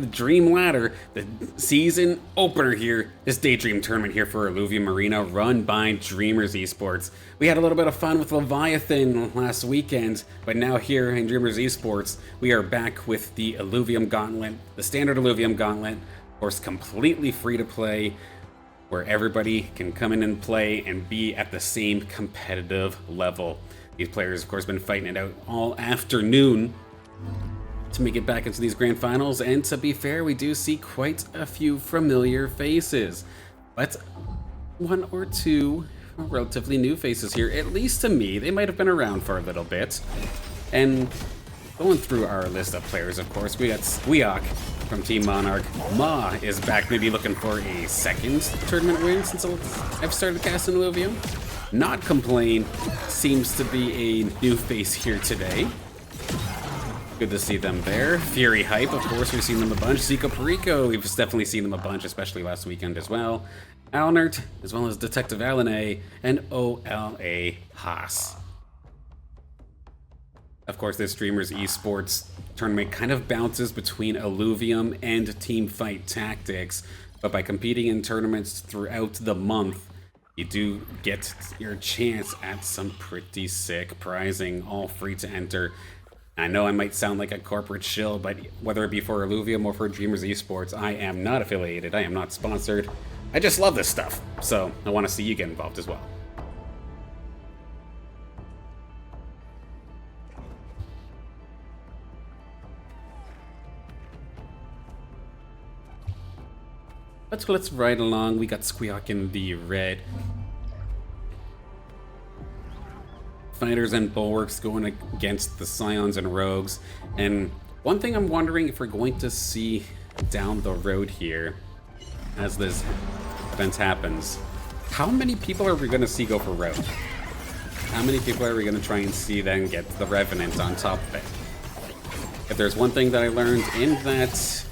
The Dream Ladder, the season opener here, this Daydream tournament here for Illuvium Arena, run by Dreamers Esports. We had a little bit of fun with Leviathan last weekend, but now here in Dreamers Esports, we are back with the Illuvium Gauntlet, the standard Illuvium Gauntlet, of course completely free to play, where everybody can come in and play and be at the same competitive level. These players, of course, been fighting it out all afternoon to make it back into these grand finals, and to be fair, we do see quite a few familiar faces, but one or two relatively new faces here, at least to me. They might have been around for a little bit. And going through our list of players, of course, we got SqUAk from Team Monarch. Ma is back, maybe looking for a second tournament win since I've started casting Illuvium. NoTComplain seems to be a new face here today. Good to see them there. FuryzHYPE, of course, we've seen them a bunch. ZekoParico, we've definitely seen them a bunch, especially last weekend as well. Alnert, as well as DttvAline, and OLA.Hass. Of course, this Dreamers Esports tournament kind of bounces between Illuvium and team fight tactics, but by competing in tournaments throughout the month, you do get your chance at some pretty sick prizing, all free to enter. I know I might sound like a corporate shill, but whether it be for Illuvium or for Dreamers Esports, I am not affiliated, I am not sponsored. I just love this stuff, so I want to see you get involved as well. Let's ride along. We got SqUAk in the red. Fighters and bulwarks going against the Scions and Rogues. And one thing I'm wondering if we're going to see down the road here as this event happens, how many people are we going to see go for Rogue? How many people are we going to try and see then get the Revenant on top of it? If there's one thing that I learned in that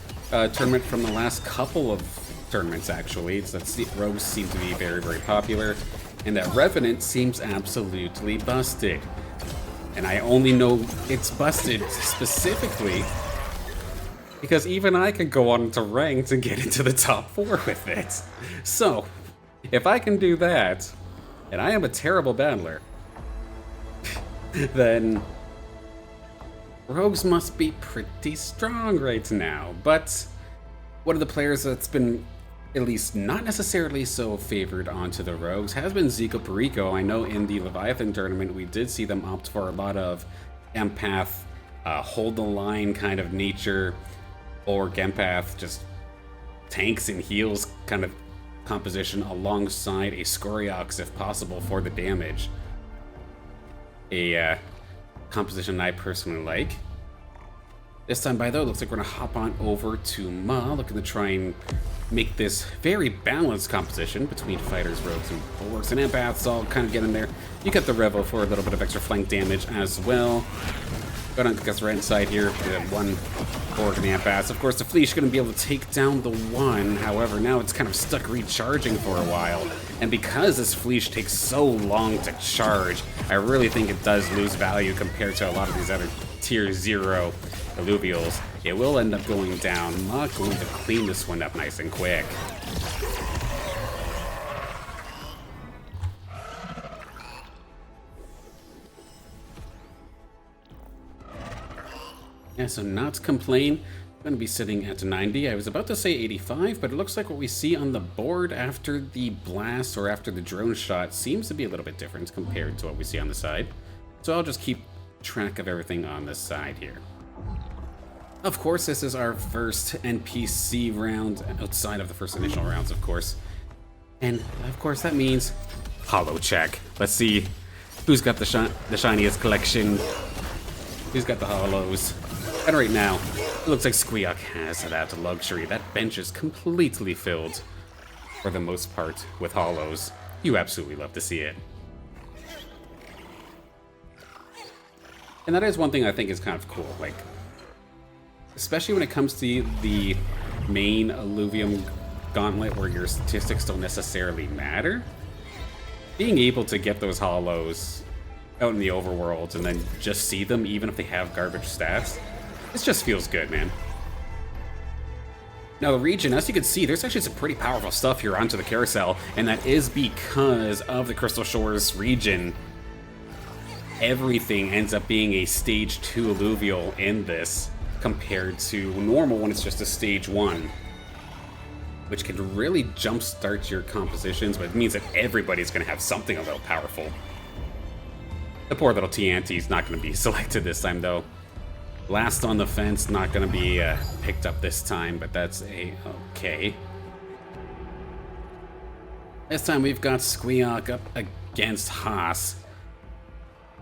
tournament from the last couple of tournaments, actually, it's that Rogues seem to be very, very popular, and that Revenant seems absolutely busted. And I only know it's busted specifically because even I can go on to ranked and get into the top 4 with it. So, if I can do that, and I am a terrible battler, then Rogues must be pretty strong right now. But one of the players that's been at least not necessarily so favored onto the Rogues has been ZekoParico. I know in the Leviathan tournament we did see them opt for a lot of empath, hold the line kind of nature, or empath just tanks and heals kind of composition alongside a SqUaAk if possible for the damage. A composition I personally like. This time by though, looks like we're gonna hop on over to Ma, looking to try and make this very balanced composition between fighters, rogues, and bulwarks and empaths all kind of get in there. You get the Revo for a little bit of extra flank damage as well. Go on, guess right inside here. We have one bulwark and the empaths. Of course, the Fleesh gonna be able to take down the one. However, now it's kind of stuck recharging for a while. And because this Fleesh takes so long to charge, I really think it does lose value compared to a lot of these other tier 0 Illuvials. It will end up going down. I'm not going to clean this one up nice and quick. Yeah, so NoTComplain going to be sitting at 90. I was about to say 85, but it looks like what we see on the board after the blast or after the drone shot seems to be a little bit different compared to what we see on the side. So I'll just keep track of everything on this side here. Of course, this is our first NPC round, outside of the first initial rounds, of course. And, of course, that means holo check. Let's see who's got the shiniest collection, who's got the holos. And right now, it looks like SqUAk has that luxury. That bench is completely filled, for the most part, with holos. You absolutely love to see it. And that is one thing I think is kind of cool, like, especially when it comes to the main Illuvium Gauntlet where your statistics don't necessarily matter. Being able to get those holos out in the overworld and then just see them even if they have garbage stats, this just feels good, man. Now the region, as you can see, there's actually some pretty powerful stuff here onto the carousel, and that is because of the Crystal Shores region. Everything ends up being a stage 2 alluvial in this, compared to normal when it's just a stage 1. Which can really jumpstart your compositions, but it means that everybody's going to have something a little powerful. The poor little TNT's not going to be selected this time, though. Last on the fence, not going to be picked up this time, but that's okay. This time we've got SqUAk up against Hass.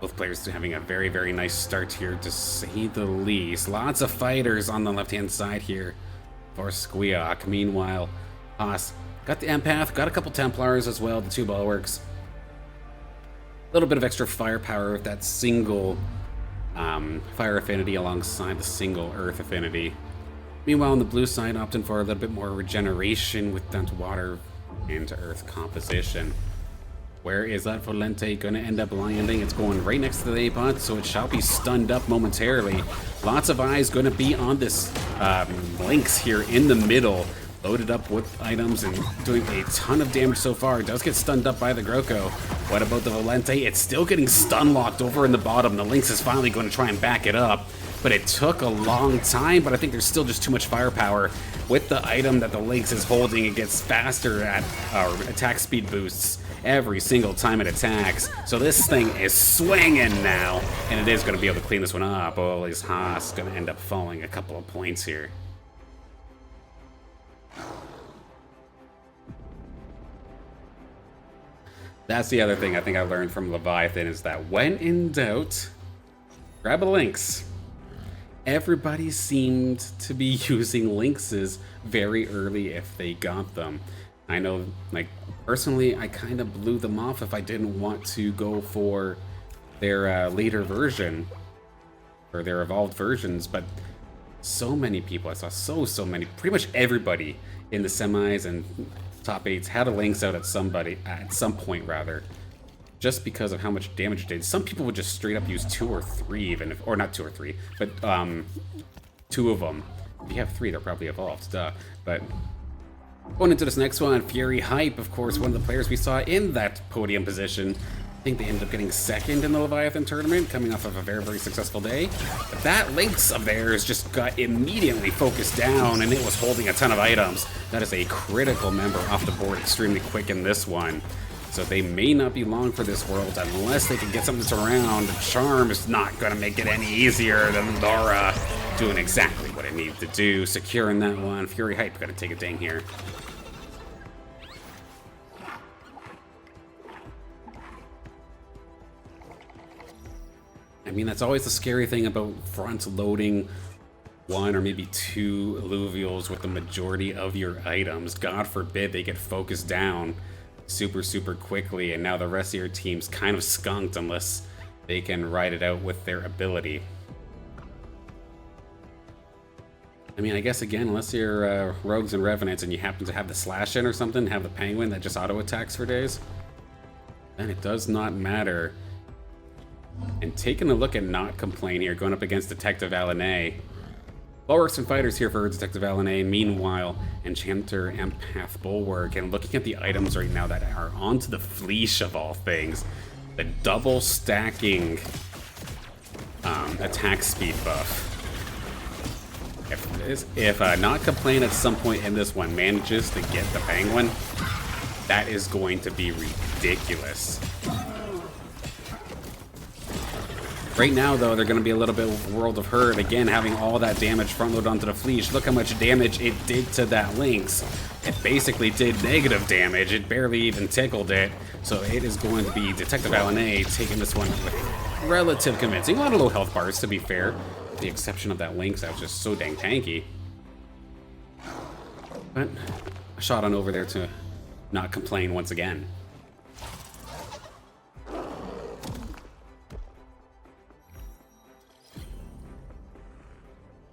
Both players having a very, very nice start here, to say the least. Lots of fighters on the left-hand side here for SqUAk. Meanwhile, Hass got the Empath, got a couple Templars as well, the 2 Bulwarks. A little bit of extra firepower with that single fire affinity alongside the single earth affinity. Meanwhile, on the blue side, opting for a little bit more regeneration with that water and earth composition. Where is that Volente going to end up landing? It's going right next to the A-Bot, so it shall be stunned up momentarily. Lots of eyes going to be on this Lynx here in the middle. Loaded up with items and doing a ton of damage so far. It does get stunned up by the Groko. What about the Volente? It's still getting stun locked over in the bottom. The Lynx is finally going to try and back it up. But it took a long time, but I think there's still just too much firepower. With the item that the Lynx is holding, it gets faster at attack speed boosts every single time it attacks. So this thing is swinging now, and it is going to be able to clean this one up. OLA.Hass going to end up falling a couple of points here. That's the other thing I think I learned from Leviathan, is that when in doubt, grab a Lynx. Everybody seemed to be using Lynxes very early if they got them. I know, like, personally, I kind of blew them off if I didn't want to go for their later version, or their evolved versions, but so many people, I saw so many, pretty much everybody in the semis and top 8s had a Lynx out at some point rather, just because of how much damage it did. Some people would just straight up use 2 or 3 even, if, or not 2 or 3, but 2 of them. If you have 3, they're probably evolved, duh. But going into this next one, FuryzHYPE, of course, one of the players we saw in that podium position. I think they ended up getting 2nd in the Leviathan tournament, coming off of a very, very successful day. But that Lynx of theirs just got immediately focused down, and it was holding a ton of items. That is a critical member off the board extremely quick in this one. So they may not be long for this world unless they can get something that's around. Charm is not going to make it any easier than Laura doing exactly what it needed to do. Securing that one. FuryzHYPE got to take a ding here. I mean, that's always the scary thing about front-loading 1 or maybe 2 alluvials with the majority of your items. God forbid they get focused down super quickly, and now the rest of your team's kind of skunked unless they can ride it out with their ability. I mean, I guess again, unless you're Rogues and Revenants and you happen to have the slash in or something, have the Penguin that just auto-attacks for days, then it does not matter. And taking a look at NoTComplain here, going up against DttvAline. Bulwarks and fighters here for DttvAline. Meanwhile, Enchanter, Empath, Bulwark, and looking at the items right now that are onto the Fleesh of all things. The double stacking attack speed buff. If NoTComplain at some point in this one manages to get the Penguin, that is going to be ridiculous. Right now, though, they're going to be a little bit World of Hurt. Again, having all that damage front load onto the Fleesh. Look how much damage it did to that Lynx. It basically did negative damage. It barely even tickled it. So it is going to be DttvAline taking this one with relative convincing. A lot of low health bars, to be fair. With the exception of that Lynx that was just so dang tanky. But a shot on over there to NoTComplain once again.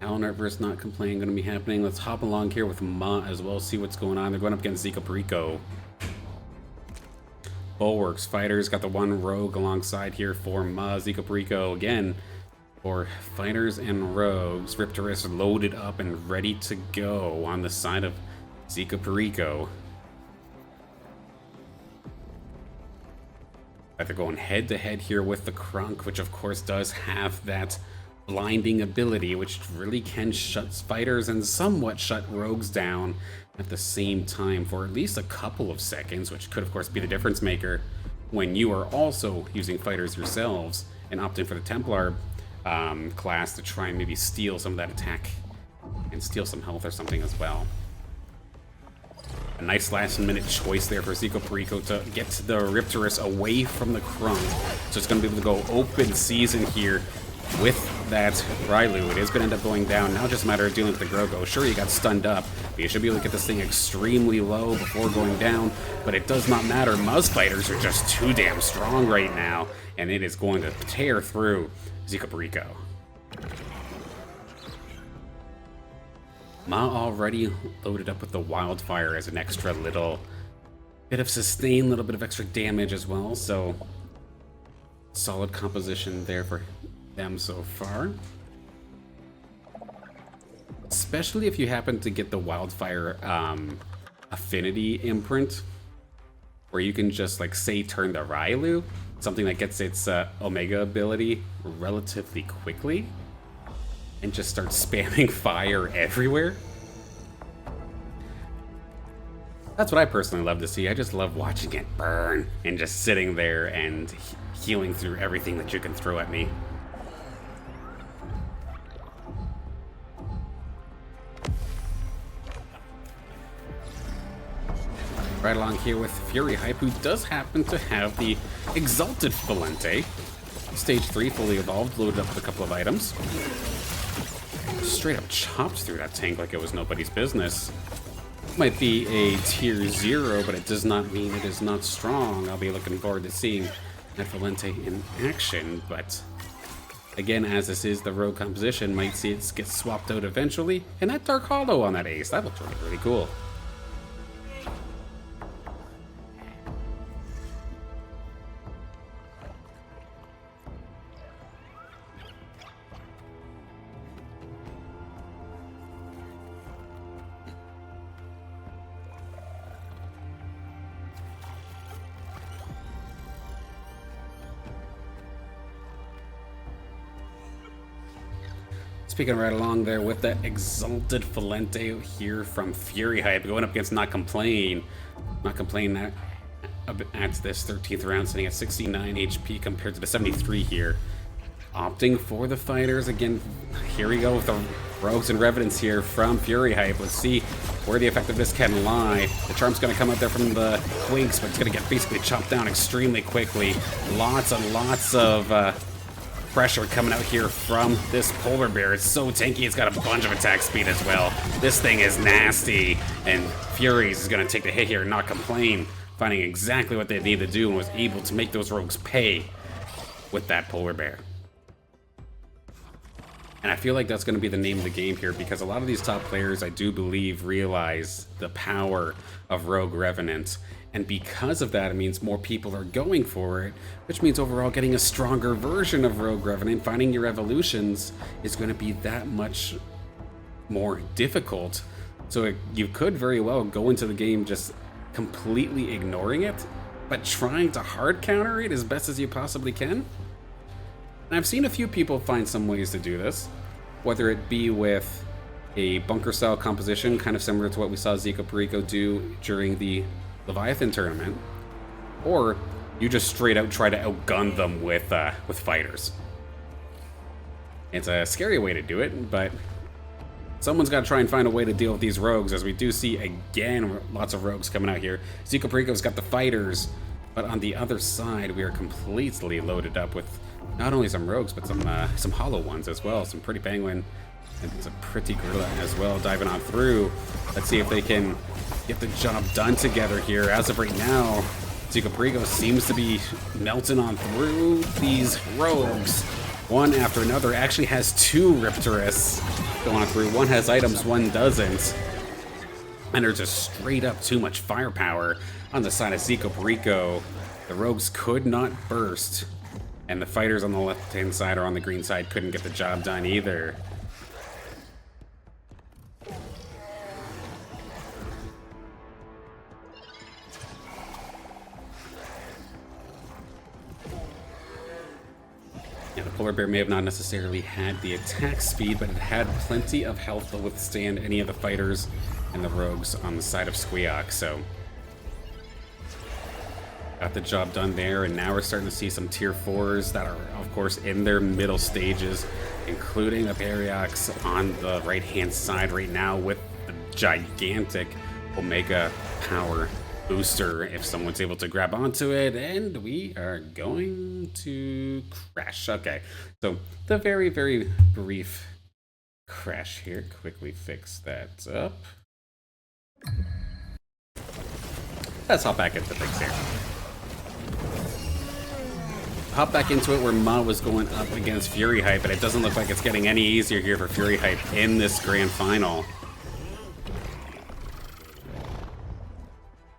Alnert versus NoTComplain going to be happening. Let's hop along here with Ma as well, see what's going on. They're going up against ZekoParico. Bulwarks, fighters, got the one rogue alongside here for Ma. ZekoParico, again, For fighters and rogues, Riptorus loaded up and ready to go on the side of SqUAk. They're going head to head here with the Crunk, which of course does have that blinding ability, which really can shut fighters and somewhat shut rogues down at the same time for at least a couple of seconds, which could of course be the difference maker when you are also using fighters yourselves and opting for the Templar class to try and maybe steal some of that attack and steal some health or something as well. A nice last-minute choice there for SqUAk to get the Riptorus away from the Crunk. So it's going to be able to go open season here with that Rylu. It is going to end up going down. Now just a matter of dealing with the Grogo. Sure, you got stunned up, but you should be able to get this thing extremely low before going down. But it does not matter. Muzz fighters are just too damn strong right now, and it is going to tear through SqUAk. Ma already loaded up with the Wildfire as an extra little bit of sustain, little bit of extra damage as well, so solid composition there for them so far. Especially if you happen to get the Wildfire affinity imprint, where you can just, like, say, turn the Rylu, something that gets its Omega ability relatively quickly, and just start spamming fire everywhere. That's what I personally love to see. I just love watching it burn and just sitting there and healing through everything that you can throw at me. Right along here with FuryzHYPE, who does happen to have the Exalted Valente. Stage 3 fully evolved, loaded up with a couple of items. Straight up chopped through that tank like it was nobody's business. Might be a tier 0, but it does not mean it is not strong. I'll be looking forward to seeing that Valente in action, but again, as this is the rogue composition, might see it get swapped out eventually. And that Dark Hollow on that ace, that looks really, really cool. Speaking right along there with that Exalted Valente here from FuryzHYPE, going up against NoTComplain. NoTComplain at this 13th round, sitting at 69 HP compared to the 73 here. Opting for the fighters. Again, here we go with the Rogues and Revenants here from FuryzHYPE. Let's see where the effectiveness can lie. The Charm's going to come out there from the Quinks, but it's going to get basically chopped down extremely quickly. Lots and lots of pressure coming out here from this polar bear. It's so tanky, it's got a bunch of attack speed as well. This thing is nasty, and Furyz is going to take the hit here, NoTComplain, finding exactly what they need to do and was able to make those rogues pay with that polar bear. And I feel like that's going to be the name of the game here, because a lot of these top players, I do believe, realize the power of Rogue Revenant. And because of that, it means more people are going for it, which means overall getting a stronger version of Rogue Revenant, finding your evolutions is going to be that much more difficult. So you could very well go into the game just completely ignoring it, but trying to hard counter it as best as you possibly can. And I've seen a few people find some ways to do this, whether it be with a bunker style composition, kind of similar to what we saw SqUAk do during the Leviathan tournament, or you just straight out try to outgun them with fighters. It's a scary way to do it, but someone's got to try and find a way to deal with these rogues, as we do see again lots of rogues coming out here. SqUAk's got the fighters, but on the other side we are completely loaded up with not only some rogues but some hollow ones as well, some pretty penguin. And it's a pretty gorilla as well, diving on through. Let's see if they can get the job done together here. As of right now, SqUAk seems to be melting on through these rogues. One after another. Actually has two Riptorus going on through. One has items, one doesn't. And there's just straight up too much firepower on the side of SqUAk. The rogues could not burst And the fighters on the left-hand side or on the green side couldn't get the job done either. Yeah, the polar bear may have not necessarily had the attack speed, but it had plenty of health to withstand any of the fighters and the rogues on the side of SqUAk, so got the job done there, and now we're starting to see some tier 4s that are, of course, in their middle stages, including the Bariox on the right-hand side right now with the gigantic Omega power booster if someone's able to grab onto it, and we are going to crash. Okay, so the very, very brief crash here. Quickly fix that up. Let's hop back into things here. Hop back into it where Ma was going up against FuryzHYPE, and it doesn't look like it's getting any easier here for FuryzHYPE in this grand final.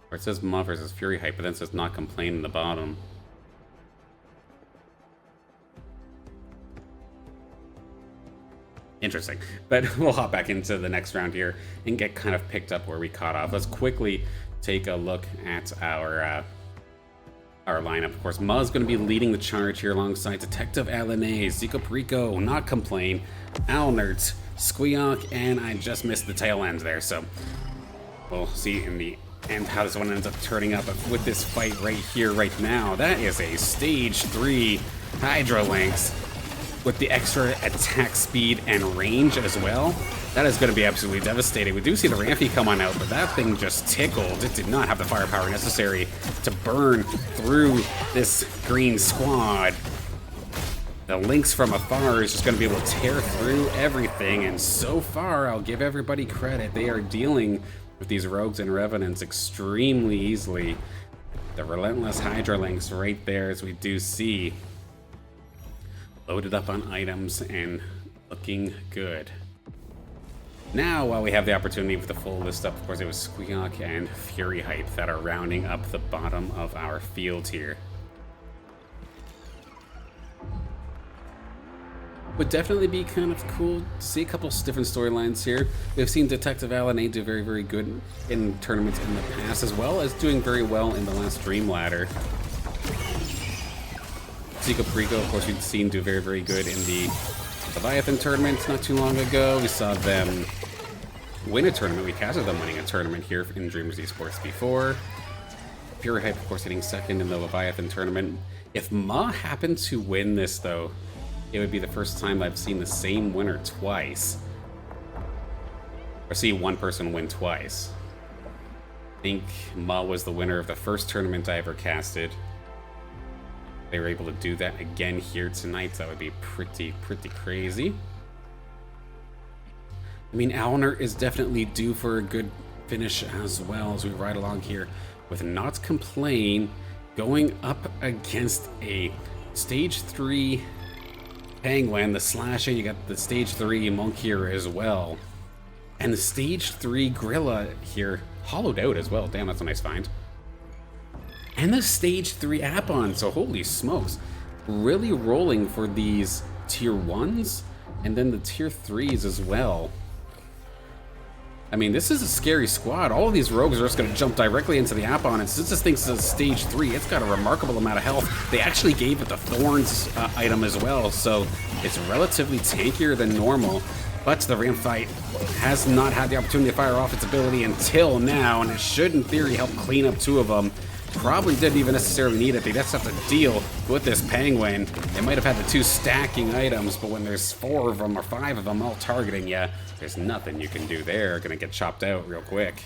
Or it says Ma versus FuryzHYPE, but then it says NoTComplain in the bottom. Interesting. But we'll hop back into the next round here and get kind of picked up where we caught off. Let's quickly take a look at our lineup. Of course, Ma's going to be leading the charge here alongside DttvAline, SqUaAk.Monarch, NoTComplain, Alnert, SqUAk, and I just missed the tail end there, so we'll see in the end how this one ends up turning up. But with this fight right here, right now, that is a stage 3 Hydra Lynx with the extra attack speed and range as well. That is going to be absolutely devastating. We do see the Rampy come on out, but that thing just tickled. It did not have the firepower necessary to burn through this green squad. The Lynx from afar is just going to be able to tear through everything, and so far, I'll give everybody credit. They are dealing with these rogues and revenants extremely easily. The relentless Hydra Lynx right there, as we do see, loaded up on items and looking good. Now, while we have the opportunity with the full list up, of course, it was SqUAk and FuryzHYPE that are rounding up the bottom of our field here. Would definitely be kind of cool to see a couple different storylines here. We've seen DttvAline do very, very good in tournaments in the past, as well as doing very well in the last Dream Ladder. SqUAk, of course, we've seen do very, very good in the Leviathan tournament not too long ago. We saw them win a tournament. We casted them winning a tournament here in Dreamers Esports before. FuryzHYPE, of course, hitting second in the Leviathan tournament. If Ma happened to win this, though, it would be the first time I've seen the same winner twice. Or see one person win twice. I think Ma was the winner of the first tournament I ever casted. They were able to do that again here tonight. That would be pretty crazy. I mean, Alnert is definitely due for a good finish as well as we ride along here with NoTComplain going up against a stage 3 Penguin, the Slasher. You got the stage 3 Monk here as well. And the stage 3 Gorilla here, hollowed out as well. Damn, that's a nice find. And the stage 3 Appon, so holy smokes. Really rolling for these tier 1s and then the tier 3s as well. I mean, this is a scary squad. All of these rogues are just going to jump directly into the Appon, and since this thing's a stage 3, it's got a remarkable amount of health. They actually gave it the Thorns item as well, so it's relatively tankier than normal. But the Ramp Fight has not had the opportunity to fire off its ability until now, and it should, in theory, help clean up 2 of them. Probably didn't even necessarily need it. They just have to deal with this Penguin. They might have had the 2 stacking items, but when there's 4 of them or 5 of them all targeting you, there's nothing you can do there. Gonna get chopped out real quick.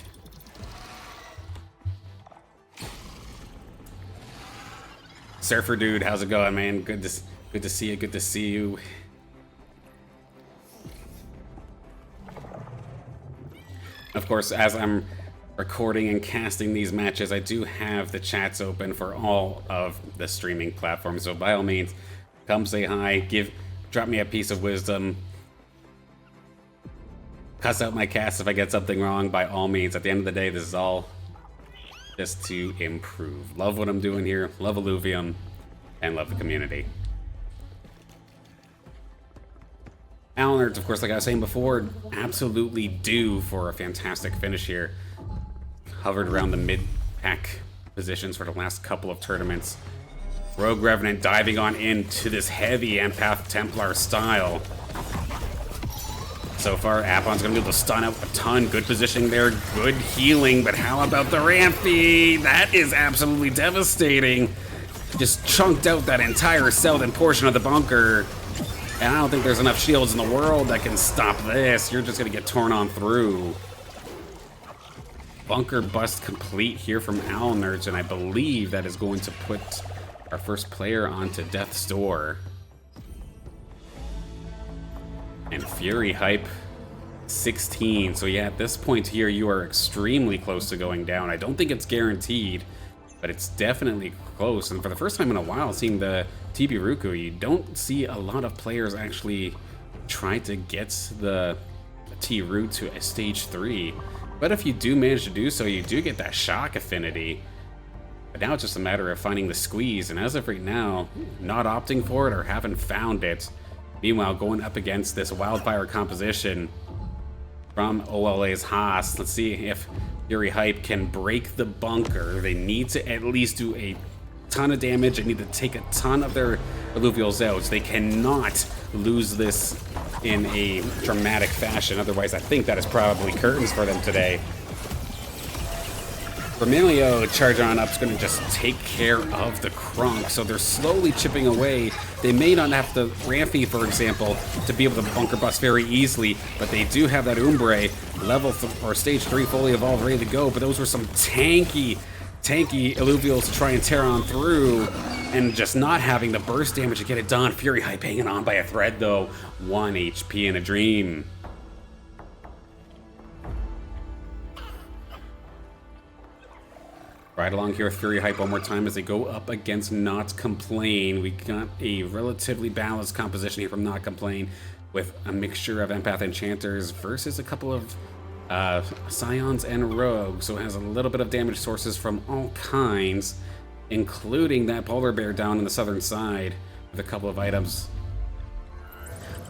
Surfer dude, how's it going, man? Good to see you. Good to see you. Of course, as I'm recording and casting these matches, I do have the chats open for all of the streaming platforms, so by all means, come say hi, drop me a piece of wisdom, cuss out my cast if I get something wrong. By all means, at the end of the day, this is all just to improve. Love what I'm doing here, love Illuvium, and love the community. Alnert, of course, like I was saying before, absolutely due for a fantastic finish here. Hovered around the mid-pack positions for the last couple of tournaments. Rogue Revenant diving on into this heavy Empath Templar style. So far, Apon's gonna be able to stun out a ton. Good positioning there, good healing, but how about the Rampy? That is absolutely devastating. Just chunked out that entire southern portion of the bunker. And I don't think there's enough shields in the world that can stop this. You're just gonna get torn on through. Bunker bust complete here from Alnert, and I believe that is going to put our first player onto death's door. And FuryzHYPE 16. So yeah, at this point here, you are extremely close to going down. I don't think it's guaranteed, but it's definitely close. And for the first time in a while, seeing the TP Ruku, you don't see a lot of players actually try to get the T-Root to a stage 3. But if you do manage to do so, you do get that shock affinity. But now it's just a matter of finding the squeeze, and as of right now, not opting for it or haven't found it. Meanwhile, going up against this wildfire composition from OLA.Hass. Let's see if FuryzHYPE can break the bunker. They need to at least do a ton of damage. They need to take a ton of their alluvials out. They cannot lose this in a dramatic fashion. Otherwise, I think that is probably curtains for them today. Vermilio charge on up is going to just take care of the Crunk, so they're slowly chipping away. They may not have the Rampy, for example, to be able to bunker bust very easily, but they do have that Umbre level or stage 3 fully evolved ready to go. But those were some tanky alluvials to try and tear on through, and just not having the burst damage to get it done. FuryzHYPE hanging on by a thread though. 1 HP in a dream. Right along here with FuryzHYPE one more time as they go up against NoTComplain. We got a relatively balanced composition here from NoTComplain with a mixture of Empath Enchanters versus a couple of Scions and Rogues. So it has a little bit of damage sources from all kinds, including that Polar Bear down on the southern side with a couple of items.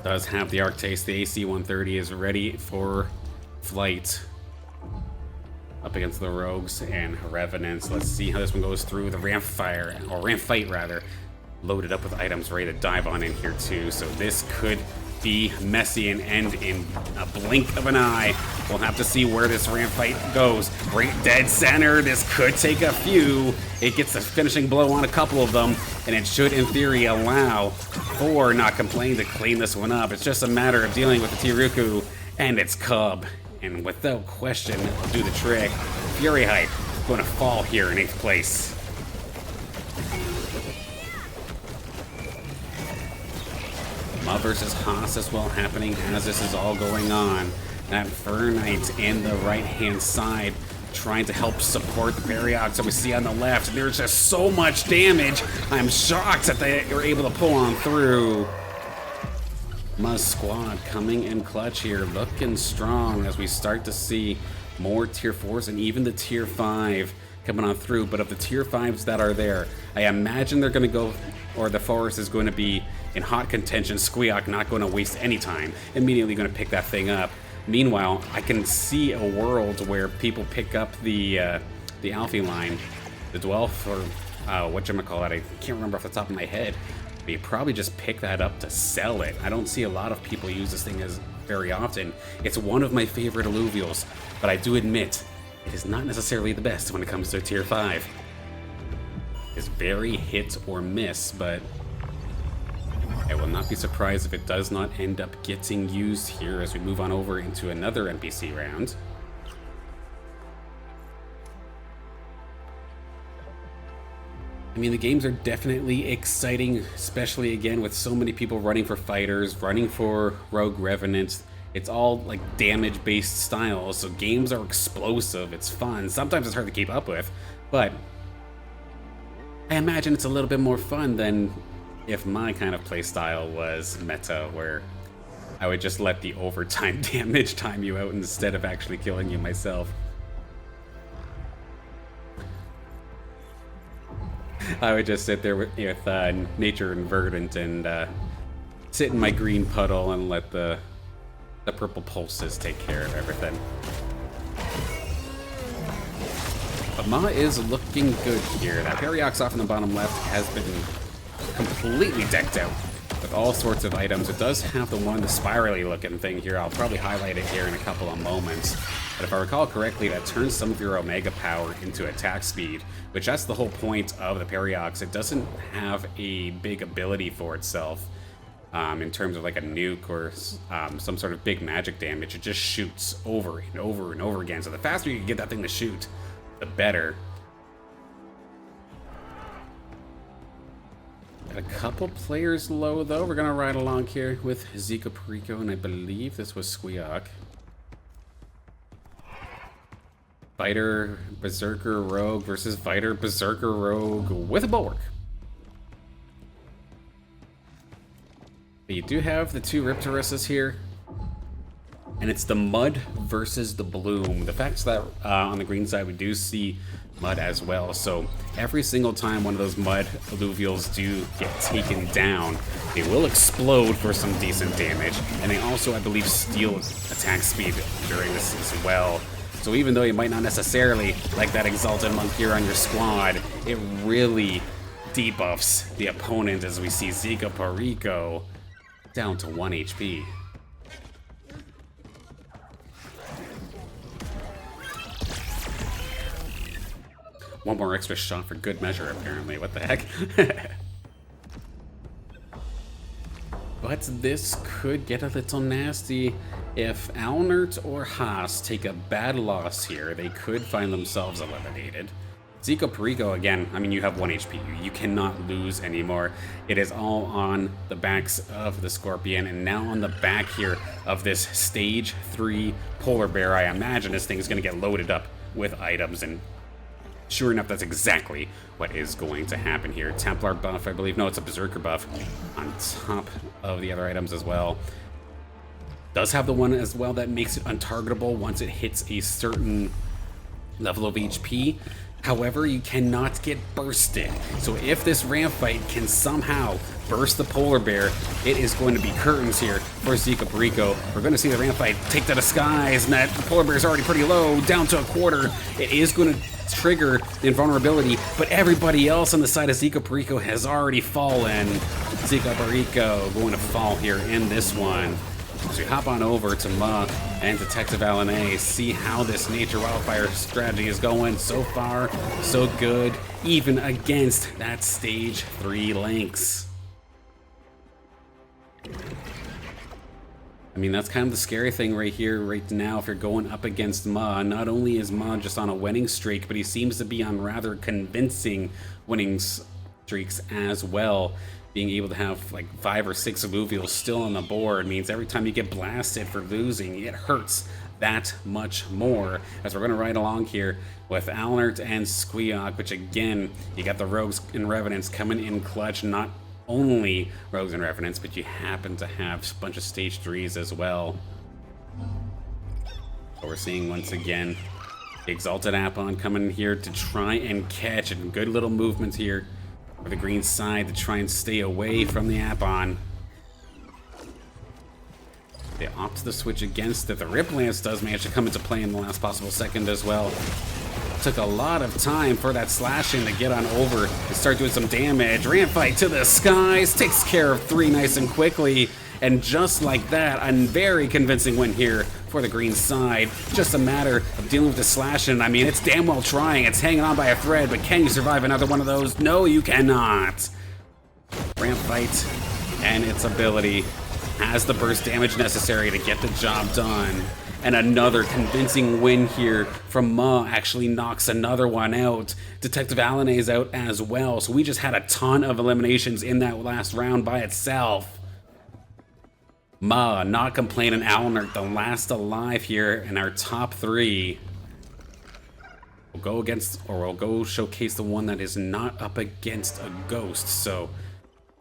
Does have the Arctase. The AC-130 is ready for flight. Up against the Rogues and Revenants. Let's see how this one goes through. The Ramp Fight rather, loaded up with items ready to dive on in here too. So this could be messy and end in a blink of an eye. We'll have to see where this Ramp Fight goes. Right dead center. This could take a few. It gets a finishing blow on a couple of them, and it should, in theory, allow for NoTComplain to clean this one up. It's just a matter of dealing with the T-Ruku and its cub. And without question, it'll do the trick. FuryzHYPE going to fall here in 8th place. Ma versus Haas as well happening as this is all going on. That Fernite in the right-hand side trying to help support the Barriox that we see on the left. And there's just so much damage. I'm shocked that they were able to pull on through. Ma's squad coming in clutch here, looking strong as we start to see more tier 4s and even the tier 5 coming on through. But of the tier 5s that are there, I imagine they're going to go, or the forest is going to be in hot contention. SqUAk not going to waste any time, immediately going to pick that thing up. Meanwhile, I can see a world where people pick up the Alfie line, the Dwelf, or whatchamacallit, I can't remember off the top of my head. But you probably just pick that up to sell it. I don't see a lot of people use this thing as very often. It's one of my favorite alluvials, but I do admit it is not necessarily the best when it comes to tier 5. It's very hit or miss, but I will not be surprised if it does not end up getting used here as we move on over into another NPC round. I mean, the games are definitely exciting, especially again with so many people running for fighters, running for rogue revenants. It's all like damage-based styles, so games are explosive, it's fun. Sometimes it's hard to keep up with, but I imagine it's a little bit more fun than if my kind of playstyle was meta, where I would just let the overtime damage time you out instead of actually killing you myself. I would just sit there with Nature and Verdant and sit in my green puddle and let the purple pulses take care of everything. But Ma is looking good here. That Paradox off in the bottom left has been completely decked out with all sorts of items. It does have the spirally looking thing here. I'll probably highlight it here in a couple of moments. But if I recall correctly, that turns some of your Omega power into attack speed, which that's the whole point of the Paradox. It doesn't have a big ability for itself in terms of like a nuke or some sort of big magic damage. It just shoots over and over and over again. So the faster you can get that thing to shoot, the better. Got a couple players low though. We're gonna ride along here with Zika Perico, and I believe this was SqUAk. Fighter Berserker Rogue versus Fighter Berserker Rogue with a bulwark. But you do have the two Riptoruses here. And it's the Mud versus the Bloom. The fact that on the green side we do see Mud as well. So every single time one of those Mud alluvials do get taken down, they will explode for some decent damage. And they also, I believe, steal attack speed during this as well. So even though you might not necessarily like that Exalted Monk here on your squad, it really debuffs the opponent as we see Zika Perico down to 1 HP. One more extra shot for good measure, apparently. What the heck? But this could get a little nasty. If Alnert or Haas take a bad loss here, they could find themselves eliminated. Zika Perico, again, I mean, you have 1 HP. You cannot lose anymore. It is all on the backs of the Scorpion, and now on the back here of this Stage 3 Polar Bear. I imagine this thing is going to get loaded up with items, and sure enough, that's exactly what is going to happen here. Templar buff, I believe. No, it's a Berserker buff on top of the other items as well. Does have the one as well that makes it untargetable once it hits a certain level of HP. However, you cannot get bursted. So if this ramp fight can somehow burst the Polar Bear, it is going to be curtains here for Zika Perico. We're going to see the ramp fight take to the skies, and that Polar Bear is already pretty low, down to a quarter. It is going to trigger the invulnerability, but everybody else on the side of Zika Perico has already fallen. Zika Perico going to fall here in this one. So we hop on over to Ma and DttvAline, see how this Nature Wildfire strategy is going. So far, so good, even against that Stage 3 Lynx. I mean, that's kind of the scary thing right here, right now, if you're going up against Ma. Not only is Ma just on a winning streak, but he seems to be on rather convincing winning streaks as well. Being able to have like 5 or 6 alluvials still on the board means every time you get blasted for losing, it hurts that much more. As we're going to ride along here with Alnert and SqUAk, which again, you got the Rogues and Revenants coming in clutch. Not only Rogues and Revenants, but you happen to have a bunch of Stage 3s as well. So we're seeing once again the Exalted Apon coming in here to try and catch, and good little movements here for the green side to try and stay away from the Apon. They opt to switch against it. The Rip Lance does manage to come into play in the last possible second as well. Took a lot of time for that slash in to get on over and start doing some damage. Ramp fight to the skies, takes care of 3 nice and quickly. And just like that, a very convincing win here for the green side. Just a matter of dealing with the slash in. I mean, it's damn well trying. It's hanging on by a thread, but can you survive another one of those? No, you cannot. Ramp fight and its ability has the burst damage necessary to get the job done. And another convincing win here from Ma actually knocks another one out. DttvAline is out as well. So we just had a ton of eliminations in that last round by itself. Ma, NoTComplain, and Alnert, the last alive here in our top 3. We'll go against, or we'll go showcase the one that is not up against a ghost. So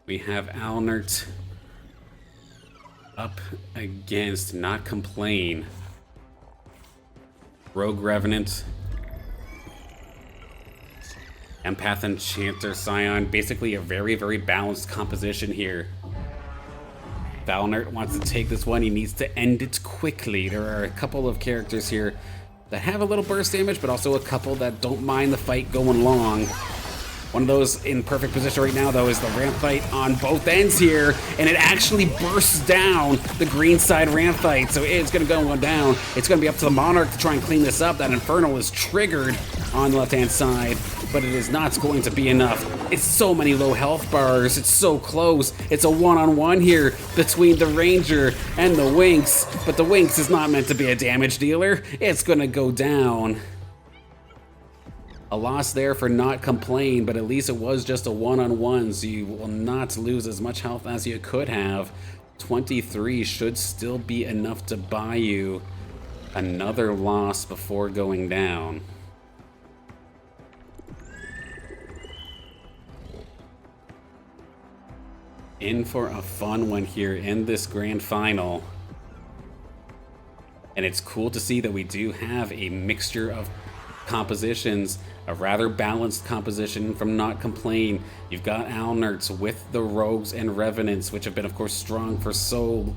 we have Alnert up against NoTComplain, Rogue Revenant, Empath Enchanter Scion. Basically a very, very balanced composition here. Alnert wants to take this one, he needs to end it quickly. There are a couple of characters here that have a little burst damage, but also a couple that don't mind the fight going long. One of those in perfect position right now, though, is the ramp fight on both ends here, and it actually bursts down the green side ramp fight, so it's going to go one down. It's going to be up to the Monarch to try and clean this up. That Infernal is triggered on the left-hand side, but it is not going to be enough. It's so many low health bars. It's so close. It's a one-on-one here between the Ranger and the Winx, but the Winx is not meant to be a damage dealer. It's going to go down. A loss there for NoTComplain, but at least it was just a one-on-one, so you will not lose as much health as you could have. 23 should still be enough to buy you another loss before going down. In for a fun one here in this grand final. And it's cool to see that we do have a mixture of compositions, a rather balanced composition from NoTComplain. You've got Alnerts with the Rogues and Revenants, which have been, of course, strong for so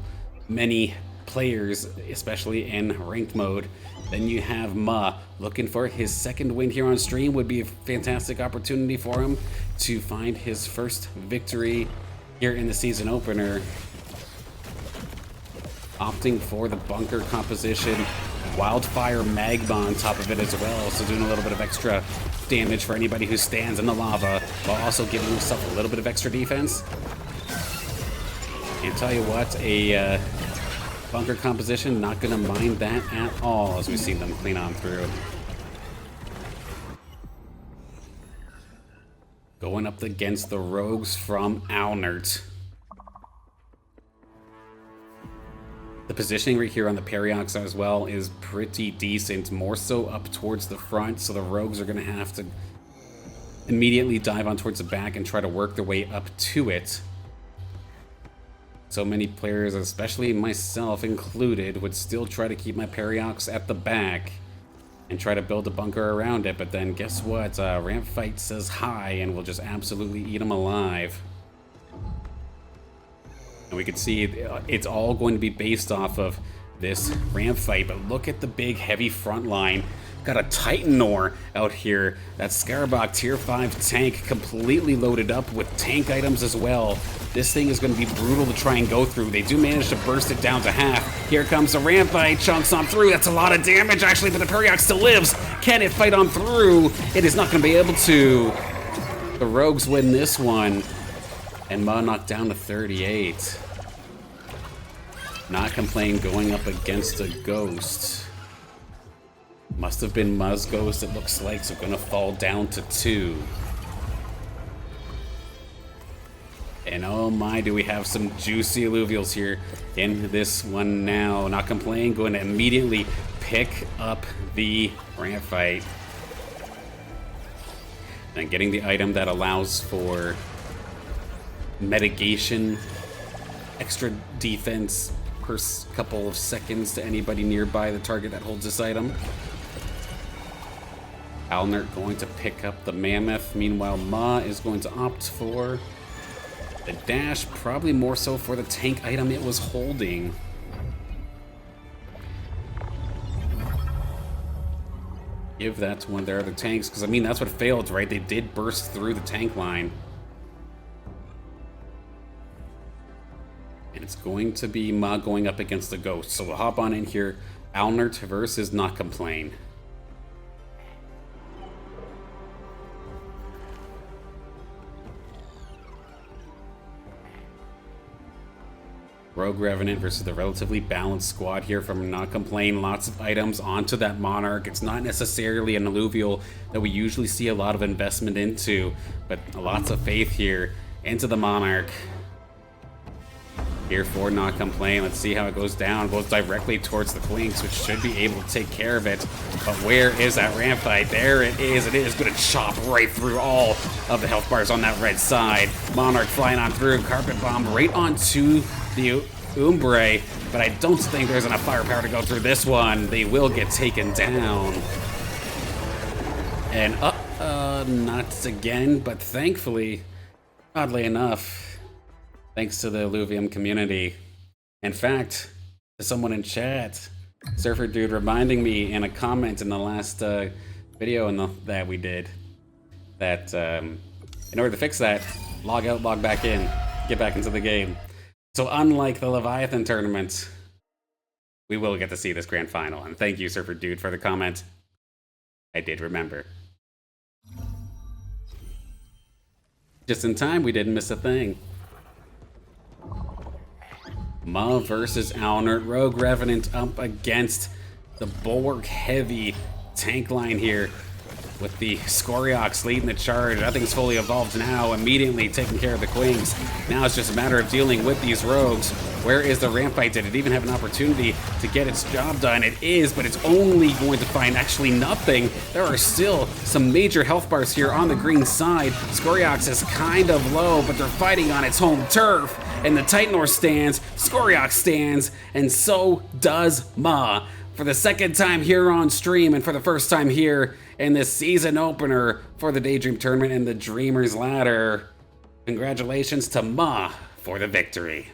many players, especially in ranked mode. Then you have Ma looking for his second win here on stream. Would be a fantastic opportunity for him to find his first victory here in the season opener. Opting for the bunker composition. Wildfire Magma on top of it as well, so doing a little bit of extra damage for anybody who stands in the lava, while also giving himself a little bit of extra defense. And tell you what, a bunker composition, not going to mind that at all as we see them clean on through. Going up against the Rogues from Alnert. The positioning right here on the Periox as well is pretty decent, more so up towards the front, so the Rogues are going to have to immediately dive on towards the back and try to work their way up to it. So many players, especially myself included, would still try to keep my Periox at the back and try to build a bunker around it, but then guess what? Ramp Fight says hi and will just absolutely eat them alive. And we can see it's all going to be based off of this ramp fight, but look at the big heavy front line. Got a Titanor out here. That SqUaAk tier 5 tank completely loaded up with tank items as well. This thing is going to be brutal to try and go through. They do manage to burst it down to half. Here comes the ramp fight, chunks on through. That's a lot of damage actually, but the Periox still lives. Can it fight on through? It is not going to be able to. The Rogues win this one. And Ma knocked down to 38. NoTComplain going up against a Ghost. Must have been Ma's Ghost, it looks like, so gonna fall down to 2. And oh my, do we have some juicy alluvials here in this one now. NoTComplain going to immediately pick up the ramp fight. And getting the item that allows for mitigation, extra defense per couple of seconds to anybody nearby the target that holds this item. Alnert going to pick up the Mammoth. Meanwhile, Ma is going to opt for the dash, probably more so for the tank item it was holding. Give that to one of their other tanks, because I mean, that's what failed, right? They did burst through the tank line. And it's going to be Ma going up against the Ghost. So we'll hop on in here. Alnert versus NoTComplain. Rogue Revenant versus the relatively balanced squad here from NoTComplain. Lots of items onto that Monarch. It's not necessarily an alluvial that we usually see a lot of investment into, but lots of faith here into the Monarch. Here for NoTComplain. Let's see how it goes down. It goes directly towards the Winx, which should be able to take care of it. But where is that ramp fight? There it is. It is going to chop right through all of the health bars on that red side. Monarch flying on through. Carpet bomb right onto the Umbre. But I don't think there's enough firepower to go through this one. They will get taken down. And not again, but thankfully, oddly enough, thanks to the Illuvium community, In fact, to someone in chat, Surfer Dude reminding me in a comment in the last video that we did that in order to fix that, log out, log back in, get back into the game. So unlike the Leviathan tournament, we will get to see this grand final. And thank you, Surfer Dude, for the comment. I did remember. Just in time, we didn't miss a thing. Ma versus Alnert. Rogue Revenant up against the Bulwark Heavy tank line here with the SqUaAk leading the charge. Nothing's fully evolved now, immediately taking care of the Queens. Now it's just a matter of dealing with these rogues. Where is the Rampite? Did it even have an opportunity to get its job done? It is, but it's only going to find actually nothing. There are still some major health bars here on the green side. SqUaAk is kind of low, but they're fighting on its home turf. And the Titanor stands, SqUaAk stands, and so does Ma. For the second time here on stream, and for the first time here in this season opener for the Daydream Tournament and the Dreamers Ladder. Congratulations to Ma for the victory.